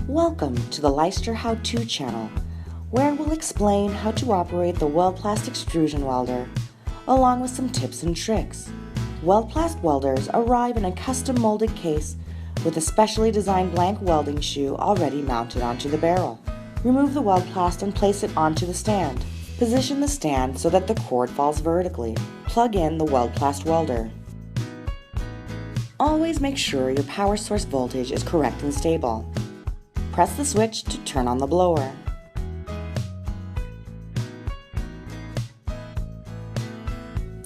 Welcome to the Leister How-To channel, where we'll explain how to operate the WeldPlast extrusion welder, along with some tips and tricks. WeldPlast welders arrive in a custom molded case with a specially designed blank welding shoe already mounted onto the barrel. Remove the WeldPlast and place it onto the stand. Position the stand so that the cord falls vertically. Plug in the WeldPlast welder. Always make sure your power source voltage is correct and stable. Press the switch to turn on the blower.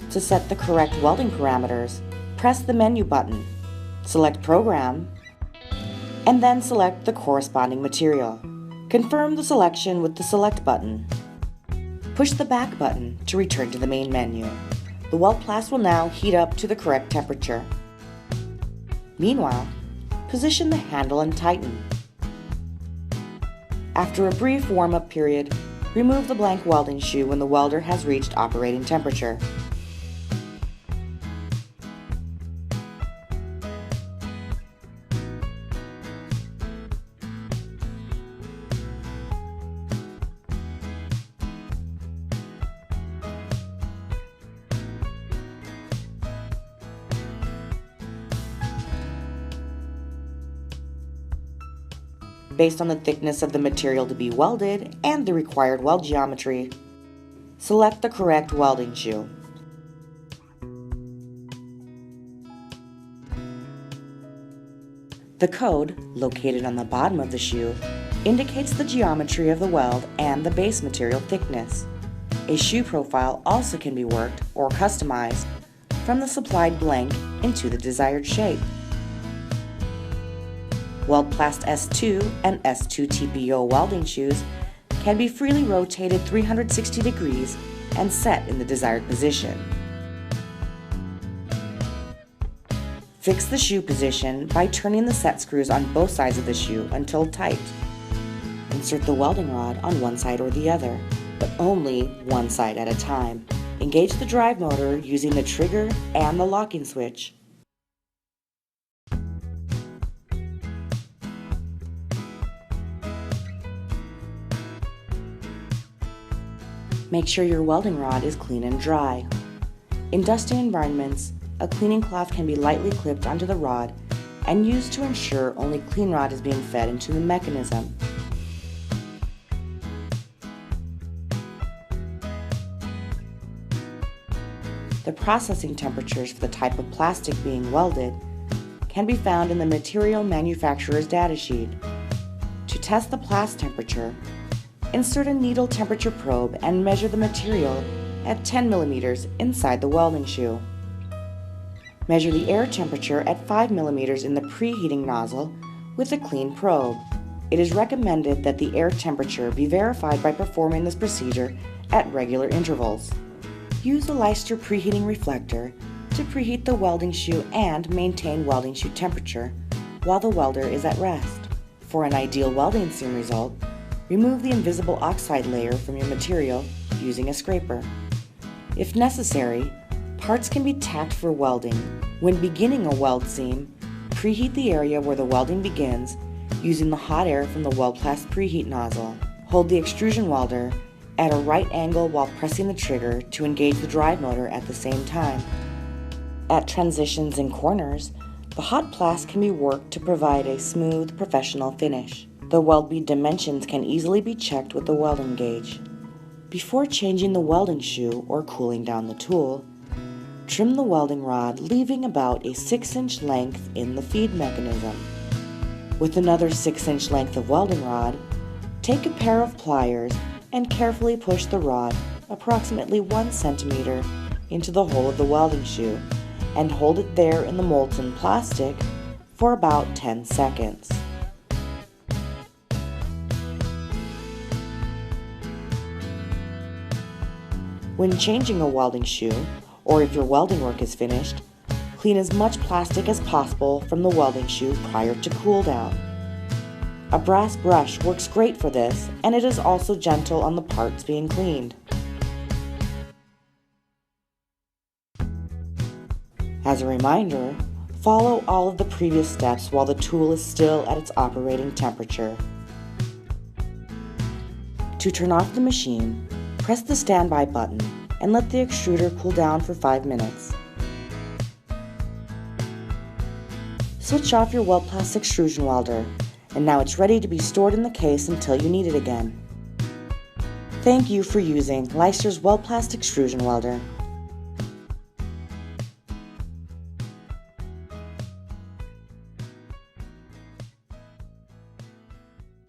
To set the correct welding parameters, press the menu button, select Program, and then select the corresponding material. Confirm the selection with the Select button. Push the back button to return to the main menu. The WeldPlast will now heat up to the correct temperature. Meanwhile, position the handle and tighten. After a brief warm-up period, remove the blank welding shoe when the welder has reached operating temperature. Based on the thickness of the material to be welded and the required weld geometry, select the correct welding shoe. The code, located on the bottom of the shoe, indicates the geometry of the weld and the base material thickness. A shoe profile also can be worked or customized from the supplied blank into the desired shape. WeldPlast S2 and S2 TPO welding shoes can be freely rotated 360 degrees and set in the desired position. Fix the shoe position by turning the set screws on both sides of the shoe until tight. Insert the welding rod on one side or the other, but only one side at a time. Engage the drive motor using the trigger and the locking switch. Make sure your welding rod is clean and dry. In dusty environments, a cleaning cloth can be lightly clipped onto the rod and used to ensure only clean rod is being fed into the mechanism. The processing temperatures for the type of plastic being welded can be found in the material manufacturer's data sheet. To test the plast temperature, insert a needle temperature probe and measure the material at 10 millimeters inside the welding shoe. Measure the air temperature at 5 millimeters in the preheating nozzle with a clean probe. It is recommended that the air temperature be verified by performing this procedure at regular intervals. Use a Leister preheating reflector to preheat the welding shoe and maintain welding shoe temperature while the welder is at rest. For an ideal welding seam result, remove the invisible oxide layer from your material using a scraper. If necessary, parts can be tacked for welding. When beginning a weld seam, preheat the area where the welding begins using the hot air from the WeldPlast preheat nozzle. Hold the extrusion welder at a right angle while pressing the trigger to engage the drive motor at the same time. At transitions and corners, the hot plast can be worked to provide a smooth, professional finish. The weld bead dimensions can easily be checked with the welding gauge. Before changing the welding shoe or cooling down the tool, trim the welding rod, leaving about a 6-inch length in the feed mechanism. With another 6-inch length of welding rod, take a pair of pliers and carefully push the rod approximately 1 centimeter into the hole of the welding shoe and hold it there in the molten plastic for about 10 seconds. When changing a welding shoe, or if your welding work is finished, clean as much plastic as possible from the welding shoe prior to cool down. A brass brush works great for this, and it is also gentle on the parts being cleaned. As a reminder, Follow all of the previous steps while the tool is still at its operating temperature. To turn off the machine, press the standby button and let the extruder cool down for 5 minutes. Switch off your WeldPlast extrusion welder, and now it's ready to be stored in the case until you need it again. Thank you for using Leister's WeldPlast extrusion welder.